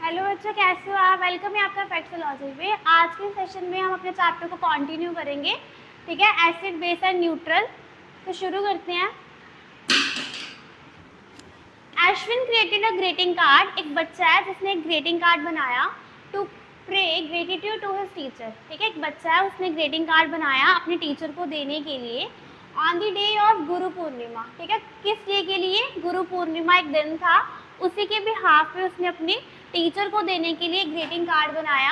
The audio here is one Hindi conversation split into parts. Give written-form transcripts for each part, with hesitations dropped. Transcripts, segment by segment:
हेलो बच्चों, कैसे हो आप? वेलकम है आपका फैक्टोलॉजी में। आज के सेशन में हम अपने चैप्टर को कंटिन्यू करेंगे। ठीक है, एसिड बेस एंड न्यूट्रल। तो शुरू करते हैं। Ashwin created a greeting card. एक बच्चा है जिसने एक ग्रीटिंग कार्ड बनाया to pray gratitude to his teacher. ठीक है, एक बच्चा है, उसने ग्रीटिंग कार्ड बनाया अपने टीचर को देने के लिए on the day of Guru Purnima. ठीक है, किस डे के लिए? गुरु पूर्णिमा एक दिन था, उसी के बिहाफ पे उसने अपनी टीचर को देने के लिए ग्रीटिंग कार्ड बनाया।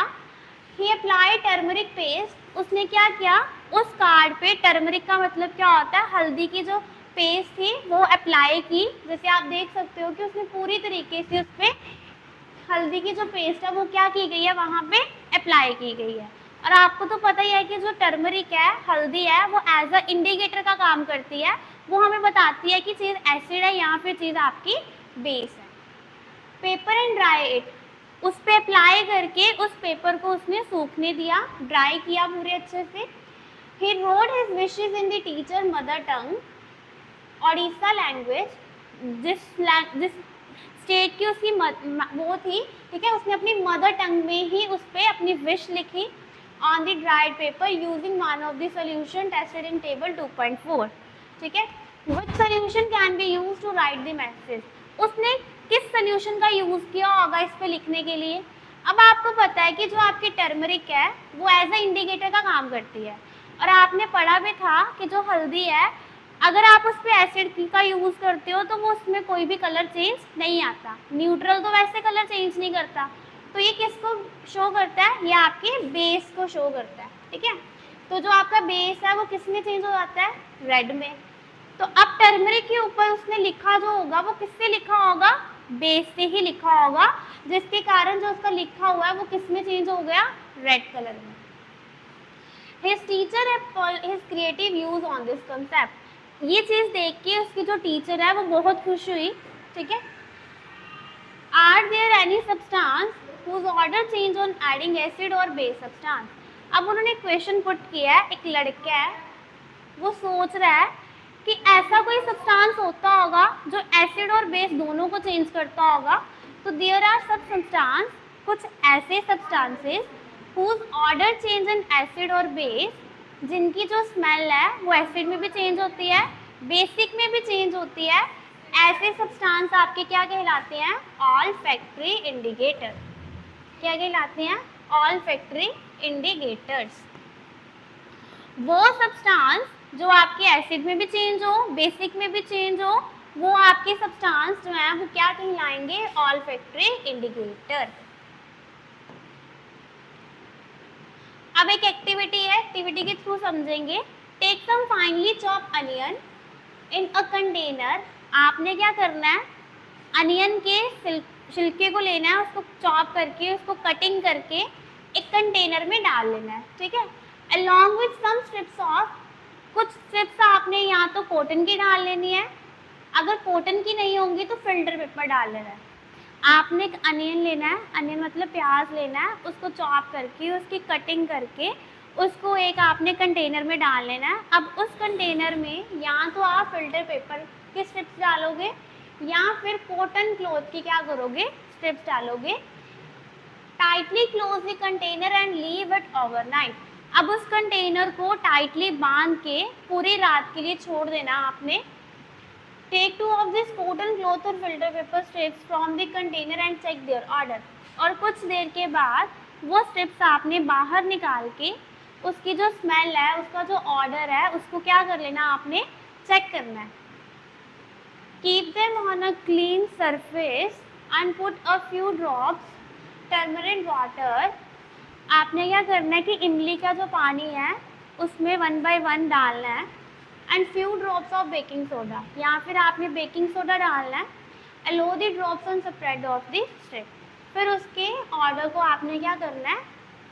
ही अप्लाई टर्मरिक पेस्ट। उसने क्या किया? उस कार्ड पे टर्मरिक का मतलब क्या होता है? हल्दी की जो पेस्ट थी वो अप्लाई की। जैसे आप देख सकते हो कि उसने पूरी तरीके से उस पर हल्दी की जो पेस्ट है वो क्या की गई है, वहाँ पे अप्लाई की गई है। और आपको तो पता ही है कि जो टर्मरिक है, हल्दी है, वो एज अ इंडिकेटर का काम करती है। वो हमें बताती है कि चीज़ एसिड है या फिर चीज़ आपकी बेस है। Paper and dry it. उस पर अप्लाई करके उस पेपर को उसने सूखने दिया, ड्राई किया पूरे अच्छे से। He wrote his wishes in the teacher mother tongue, Odisha language. जिस स्टेट की उसकी वो थी, ठीक है, उसने अपनी मदर टंग में ही उस पर अपनी विश लिखी on the dried paper using one of the solution tested in table 2.4। ठीक है, which solution can be use to write the message. उसने किस सोल्यूशन का यूज किया होगा इस पे लिखने के लिए? अब आपको पता है कि जो आपकी टर्मरिक है वो एज अ इंडिकेटर का काम करती है, और आपने पढ़ा भी था कि जो हल्दी है, अगर आप उस पर एसिड का यूज़ करते हो तो वो उसमें कोई भी कलर चेंज नहीं आता। न्यूट्रल तो वैसे कलर चेंज नहीं करता। तो ये किसको शो करता है? ये आपके बेस को शो करता है। ठीक है, तो जो आपका बेस है वो किस में चेंज हो जाता है? रेड में। तो अब टर्मरिक के ऊपर उसने लिखा जो होगा वो किससे लिखा होगा? बेस से ही लिखा होगा, जिसके कारण जो उसका लिखा हुआ है वो किस में चेंज हो गया? रेड कलर में। His teacher had his creative views on this concept. ये चीज़ देख के उसकी जो टीचर है वो बहुत खुश हुई। ठीक है, are there any substance whose order change on adding acid or base substance। अब उन्होंने क्वेश्चन पुट किया है, एक लड़का है वो सोच रहा है कि ऐसा कोई सब्सटेंस होता होगा जो एसिड और बेस दोनों को चेंज करता होगा। तो देयर आर सब सब्सटेंस, कुछ ऐसे substances whose order change in acid और बेस, जिनकी जो स्मेल है वो एसिड में भी चेंज होती है, बेसिक में भी चेंज होती है। ऐसे सब्सटेंस आपके क्या कहलाते हैं? All factory indicator. क्या कहलाते हैं? All factory indicators. वो सब्सटेंस जो आपके एसिड में भी चेंज हो, बेसिक में भी चेंज हो, वो आपके सब्सटेंस जो है वो क्या कहलाएंगे? All factory indicator. अब एक एक्टिविटी है, एक्टिविटी के थ्रू समझेंगे। Take some finely chop onion in a container. आपने क्या करना है? अनियन के छिलके को लेना है, उसको चॉप करके, उसको कटिंग करके एक कंटेनर में डाल लेना है। ठीक है, along with some strips of, कुछ स्ट्रिप्स आपने यहाँ तो कॉटन की डाल लेनी है, अगर कॉटन की नहीं होंगी तो फिल्टर पेपर डाल लेना है। आपने एक अनियन लेना है, अनियन मतलब प्याज लेना है, उसको चॉप करके, उसकी कटिंग करके, उसको एक आपने कंटेनर में डाल लेना है। अब उस कंटेनर में या तो आप फिल्टर पेपर की स्ट्रिप्स डालोगे या फिर कॉटन क्लॉथ की क्या करोगे? स्ट्रिप्स डालोगे। Tightly close the container and leave it overnight. अब उस कंटेनर को टाइटली बांध के पूरी रात के लिए छोड़ देना आपने। Take two of this cotton cloth और filter paper strips from the container and check their order. और कुछ देर के बाद वो स्ट्रिप्स आपने बाहर निकाल के उसकी जो स्मेल है, उसका जो ऑर्डर है, उसको क्या कर लेना आपने? चेक करना है। Keep them on a clean surface and put a few drops turmeric water. आपने क्या करना है कि इमली का जो पानी है उसमें 1 बाय 1 डालना है, and few drops of baking soda, या फिर आपने बेकिंग सोडा डालना है। अलो the drops on spread of the strip. फिर उसके ऑर्डर को आपने क्या करना है?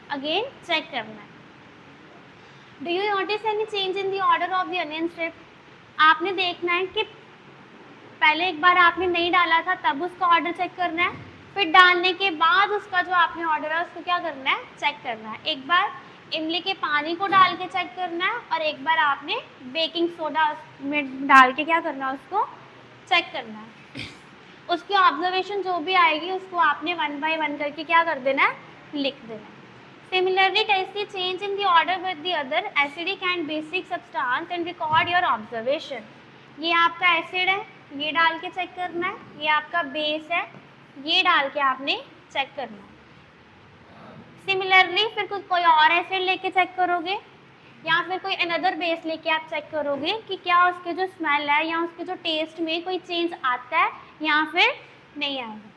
अगेन चेक करना है। Do you notice any change in the order of the onion strip? आपने देखना है कि पहले एक बार आपने नहीं डाला था तब उसका ऑर्डर चेक करना है, फिर डालने के बाद उसका जो आपने ऑर्डर है उसको क्या करना है? चेक करना है। एक बार इमली के पानी को डाल के चेक करना है, और एक बार आपने बेकिंग सोडा में डाल के क्या करना है? उसको चेक करना है। उसकी ऑब्जर्वेशन जो भी आएगी उसको आपने 1 by 1 करके क्या कर देना है, लिख देना है। Similarly, test the change in the order with the other acidic and basic substance and record your observation. ये आपका एसिड है, ये डाल के चेक करना है, ये आपका बेस है, ये डाल के आपने चेक करना है। सिमिलरली फिर कोई और एसिड लेके चेक करोगे या फिर कोई अनदर बेस लेके आप चेक करोगे कि क्या उसके जो स्मेल है या उसके जो टेस्ट में कोई चेंज आता है या फिर नहीं आएगा।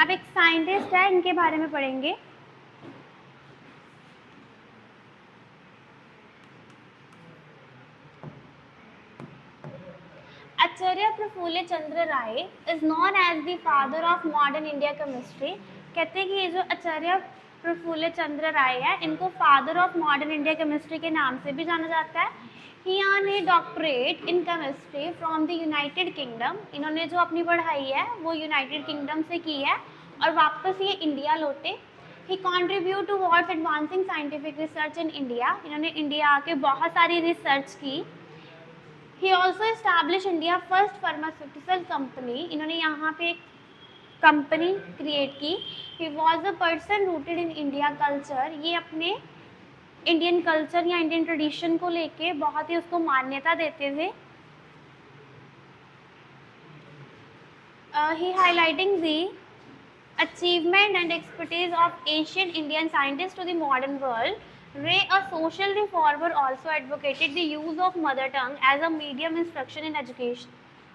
अब एक साइंटिस्ट है, इनके बारे में पढ़ेंगे। Acharya Prafulla Chandra Ray is known as the father of modern India chemistry. कहते हैं कि ये जो आचार्य प्रफुल्ल चंद्र राय है, इनको father of modern India chemistry के नाम से भी जाना जाता है। He earn a doctorate in chemistry from the United Kingdom. इन्होंने जो अपनी पढ़ाई है वो यूनाइटेड किंगडम से की है और वापस ये इंडिया लौटे। He contribute towards advancing scientific research in India. इन्होंने इंडिया आके बहुत सारी रिसर्च की। He also established India first pharmaceutical company. इन्होंने यहाँ पे एक कंपनी क्रिएट की। He was a person rooted in India culture. ये अपने इंडियन कल्चर या इंडियन ट्रेडिशन को लेके बहुत ही उसको मान्यता देते थे। He highlighting the achievement and expertise of ancient Indian scientists to the modern world. Ray, a social reformer, also advocated the use of mother tongue as a medium instruction in education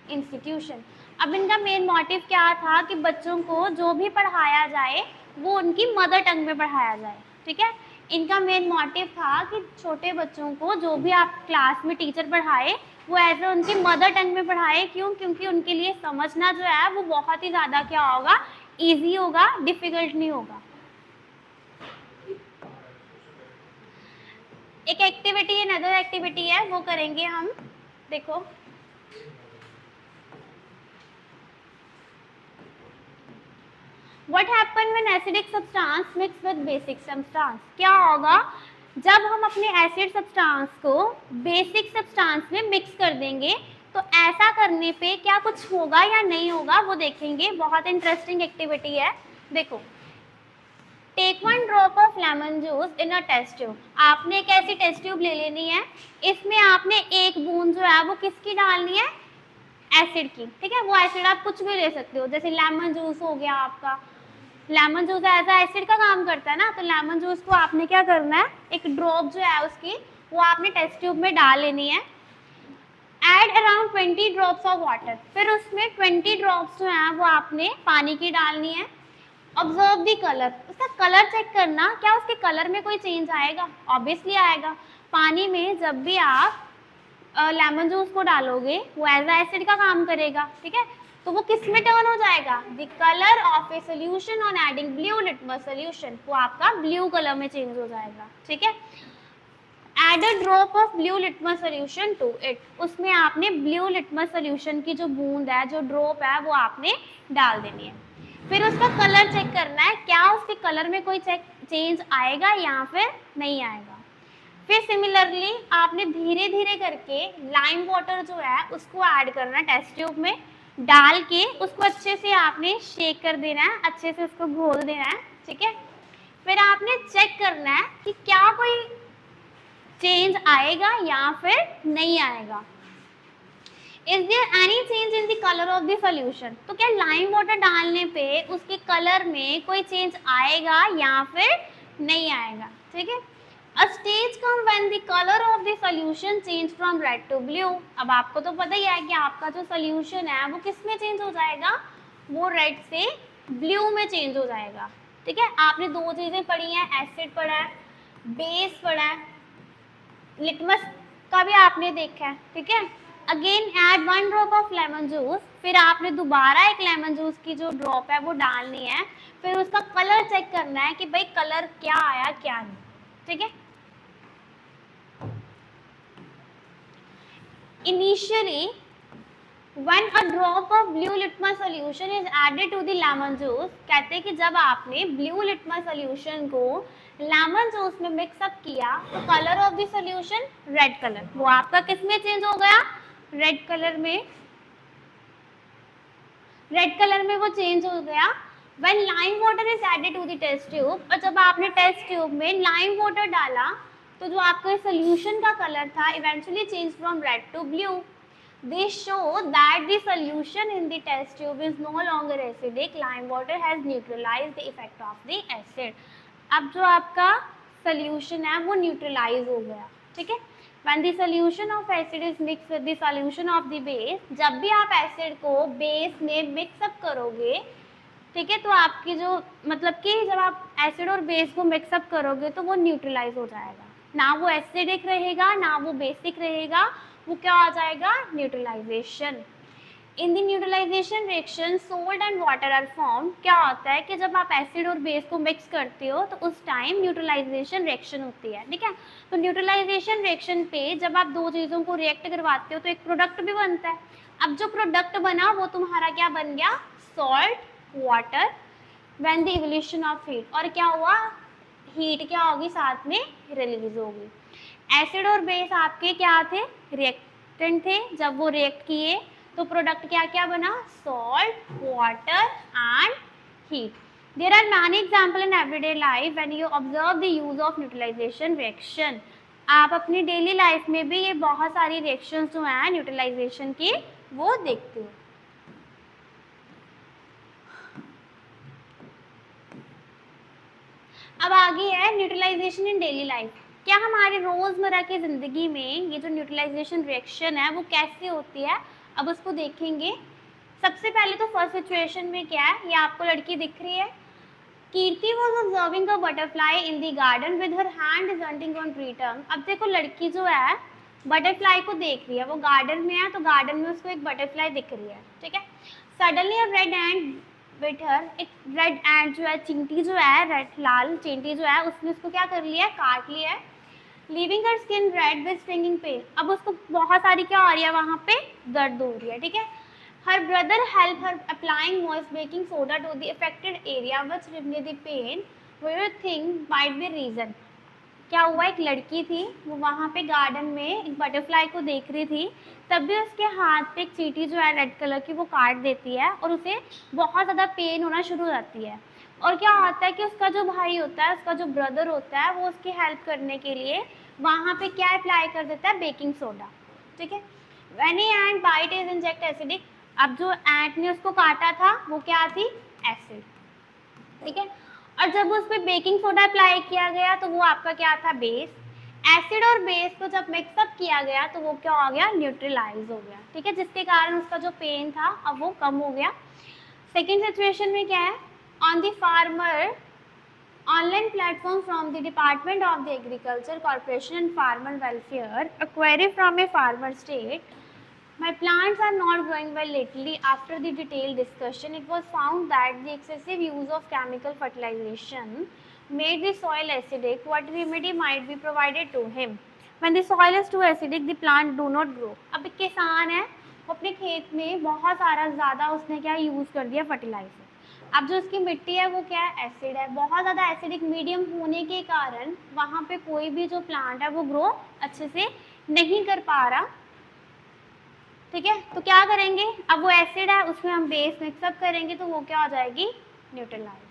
institution. अब इनका मेन मोटिव क्या था कि बच्चों को जो भी पढ़ाया जाए वो उनकी मदर टंग में पढ़ाया जाए। ठीक है, इनका मेन मोटिव था कि छोटे बच्चों को जो भी आप क्लास में टीचर पढ़ाए वो ऐसे उनकी मदर टंग में पढ़ाए। क्यों? क्योंकि उनके लिए समझना जो है वो बहुत ही ज़्यादा क्या होगा, ईजी होगा, डिफ़िकल्ट नहीं होगा। एक एक्टिविटी अनदर एक्टिविटी है, वो करेंगे हम। देखो, what happen when acidic substance mix with basic substance. क्या होगा जब हम अपने एसिड सब्सटेंस को बेसिक सब्सटेंस में मिक्स कर देंगे। तो ऐसा करने पे क्या कुछ होगा या नहीं होगा वो देखेंगे। बहुत इंटरेस्टिंग एक्टिविटी है। देखो, take 1 drop of lemon juice in a test tube. आपने एक ऐसी टेस्ट ट्यूब ले लेनी है, इसमें आपने एक बूंद जो है वो किसकी डालनी है, एसिड की। ठीक है, वो एसिड आप कुछ भी ले सकते हो, जैसे लेमन जूस हो गया आपका। Lemon juice as a acid का काम करता है ना, तो लेमन जूस को आपने क्या करना है, एक ड्रॉप जो है उसकी वो आपने टेस्ट ट्यूब में डाल लेनी है। Add around 20 drops of water. फिर उसमें 20 ड्रॉप्स जो है वो आपने पानी की डालनी है। ऑब्जर्व दी कलर, उसका कलर चेक करना, क्या उसके कलर में कोई चेंज आएगा? ऑब्वियसली आएगा। पानी में जब भी आप लेमन जूस को डालोगे वो एज अ एसिड का काम करेगा। ठीक है, तो वो किस में टर्न हो जाएगा, the colour of a solution on adding blue litmus solution, वो आपका ब्लू कलर में चेंज हो जाएगा। ठीक है, add a drop of blue litmus solution to it. उसमें आपने ब्लू लिटमस सोल्यूशन की जो बूंद है, जो ड्रॉप है, वो आपने डाल देनी है। फिर उसका कलर चेक करना है, क्या उसके कलर में कोई चेंज आएगा या फिर नहीं आएगा। फिर सिमिलरली आपने धीरे धीरे करके लाइम वाटर जो है उसको ऐड करना है टेस्ट ट्यूब में डाल के, उसको अच्छे से आपने शेक कर देना है, अच्छे से उसको घोल देना है। ठीक है, फिर आपने चेक करना है कि क्या कोई चेंज आएगा या फिर नहीं आएगा। Is there any change in the color of the solution? तो क्या लाइम वाटर डालने पे उसके कलर में कोई चेंज आएगा या फिर नहीं आएगा। ठीक है, A stage come when the color of the solution change from red to blue. अब आपको तो पता ही है कि आपका जो सोल्यूशन है वो किस में चेंज हो जाएगा, वो रेड से ब्लू में चेंज हो जाएगा। ठीक है, आपने दो चीजें पढ़ी हैं, एसिड पढ़ा है, बेस पढ़ा है, लिटमस का भी आपने देखा है। ठीक है, again add 1 drop of lemon juice. फिर आपने दोबारा एक लेमन जूस की जो ड्रॉप है वो डालनी है। फिर उसका कलर चेक करना है कि भाई कलर क्या आया क्या नहीं। ठीक है, initially when a drop of blue litmus solution is added to the lemon juice, कहते हैं कि जब आपने blue litmus solution को लेमन जूस में मिक्सअप किया तो colour of the solution red colour, वो आपका किस में चेंज हो गया, रेड कलर में वो चेंज हो गया when lime water is added to the test tube। और जब आपने टेस्ट ट्यूब में लाइम वाटर डाला तो जो आपका सोल्यूशन का कलर था eventually change from red to blue. This show that the solution in the test tube is no longer acidic. Lime water has neutralized the effect of the acid। अब जो आपका सोल्यूशन है वो न्यूट्रलाइज हो गया, ठीक है। When the solution of acid is mixed with the solution of the base, जब भी आप एसिड को बेस में मिक्सअप करोगे, ठीक है, तो आपकी जो मतलब कि जब आप एसिड और बेस को मिक्सअप करोगे तो वो न्यूट्रलाइज हो जाएगा, ना वो एसिडिक रहेगा ना वो बेसिक रहेगा, वो क्या आ जाएगा, neutralisation. In the neutralisation reaction salt and water are form. क्या होता है कि जब आप एसिड और बेस को मिक्स करते हो तो उस टाइम न्यूट्रलाइजेशन रिएक्शन होती है, ठीक है। तो न्यूट्रलाइजेशन रिएक्शन पे जब आप दो चीज़ों को रिएक्ट करवाते हो तो एक प्रोडक्ट भी बनता है। अब जो प्रोडक्ट बना वो तुम्हारा क्या बन गया, salt water when the evolution of heat. और क्या हुआ, हीट क्या होगी साथ में रिलीज होगी। एसिड और बेस आपके क्या थे, रिएक्टेंट थे। जब वो रिएक्ट किए तो प्रोडक्ट क्या क्या बना, salt water and heat. There are many example in everyday life when you observe the use of neutralisation reaction. आप अपनी डेली लाइफ में भी ये बहुत सारी रिएक्शंस जो हैं न्यूट्रलाइजेशन की वो देखते हो। अब आगे है न्यूट्रलाइजेशन इन डेली लाइफ। क्या हमारे रोजमर्रा की जिंदगी में ये जो न्यूट्रलाइजेशन रिएक्शन है वो कैसे होती है, अब उसको देखेंगे। सबसे पहले तो फर्स्ट सिचुएशन में क्या है, ये आपको लड़की दिख रही है, Kirti was observing a butterfly in the garden with her hand is hunting on tree term. अब देखो लड़की जो है बटरफ्लाई को देख रही है, वो गार्डन में है तो गार्डन में उसको एक बटरफ्लाई दिख रही है, ठीक है। Suddenly a red and with her, एक रेड एंड जो है चींटी जो है, रेड लाल चींटी जो है उसने उसको क्या कर लिया है, काट लिया है। Leaving her skin red with stinging pain. अब उसको बहुत सारी क्या हो रही है, वहाँ पे दर्द हो रही है, ठीक है। Her brother helped her applying moist baking soda to the affected area which removed the pain. What do you think might be reason? क्या हुआ, एक लड़की थी वो वहाँ पे गार्डन में एक बटरफ्लाई को देख रही थी, तब भी उसके हाथ पे एक चींटी जो है रेड कलर की वो काट देती है और उसे बहुत ज़्यादा पेन होना शुरू हो जाती है। और क्या होता है कि उसका जो भाई होता है, उसका जो ब्रदर होता है, वो उसकी हेल्प करने के लिए वहाँ पे क्या अप्लाई कर देता है, बेकिंग सोडा, ठीक है। When a ant bite is inject acidic, अब जो एंट ने उसको काटा था वो क्या थी, एसिड, ठीक है। और जब उस पर बेकिंग सोडा अप्लाई किया गया तो वो आपका क्या था, बेस। एसिड और बेस को जब मिक्सअप किया गया तो वो क्या हो गया, न्यूट्रलाइज हो गया, ठीक है, जिसके कारण उसका जो पेन था अब वो कम हो गया। सेकेंड सिचुएशन में क्या है, on the farmer online platform from the Department of the Agriculture Corporation and Farmer Welfare, a query from a farmer state, my plants are not growing well lately. After the detailed discussion, it was found that the excessive use of chemical fertilization made the soil acidic. What remedy might be provided to him? When the soil is too acidic, the plant do not grow. अब एक किसान है, वो अपने खेत में बहुत सारा ज़्यादा उसने क्या यूज़ कर दिया, फर्टिलाइजर। अब जो उसकी मिट्टी है वो क्या है, एसिड है। बहुत ज़्यादा एसिडिक मीडियम होने के कारण वहाँ पे कोई भी जो प्लांट है वो ग्रो अच्छे से नहीं कर पा रहा, ठीक है। तो क्या करेंगे, अब वो एसिड है उसमें हम बेस मिक्सअप करेंगे तो वो क्या हो जाएगी, neutralise.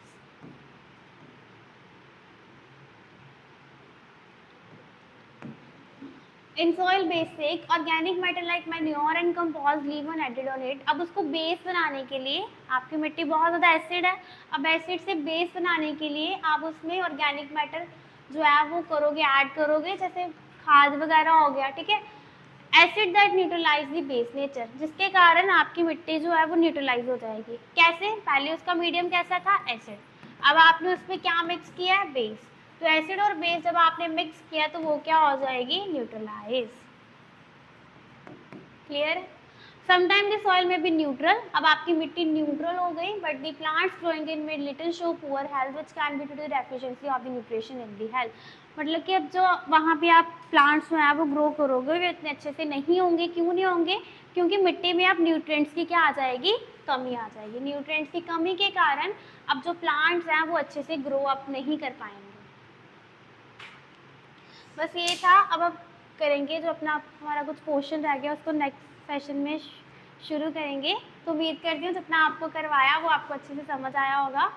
In soil basic organic matter like manure and compost leave on added on it. अब उसको बेस बनाने के लिए, आपकी मिट्टी बहुत ज़्यादा एसिड है, अब एसिड से बेस बनाने के लिए आप उसमें ऑर्गेनिक मैटर जो है वो करोगे, ऐड करोगे, जैसे खाद वगैरह हो गया, ठीक है। Acid that neutralise the base nature, जिसके कारण आपकी मिट्टी जो है वो न्यूट्रलाइज हो जाएगी। कैसे, पहले उसका मीडियम कैसा था, एसिड, अब आपने उसमें क्या मिक्स किया है, बेस। तो एसिड और बेस जब आपने मिक्स किया तो वो क्या हो जाएगी, neutralize. Clear. Sometime the soil may be neutral, अब आपकी मिट्टी न्यूट्रल हो गई but the plants growing in may little show poor health which can be to the deficiency of the nutrition in the health. मतलब कि अब जो वहाँ पे आप प्लांट्स जो है वो ग्रो करोगे वो इतने अच्छे से नहीं होंगे। क्यों नहीं होंगे, क्योंकि मिट्टी में अब न्यूट्रिएंट्स की क्या आ जाएगी, कमी आ जाएगी। न्यूट्रिएंट्स की कमी के कारण अब जो प्लांट्स हैं वो अच्छे से ग्रो अप नहीं कर पाएंगे। बस ये था। अब करेंगे जो अपना हमारा कुछ क्वेश्चन रह गया उसको नेक्स्ट सेशन में शुरू करेंगे। तो उम्मीद करती हूँ जितना आपको करवाया वो आपको अच्छे से समझ आया होगा।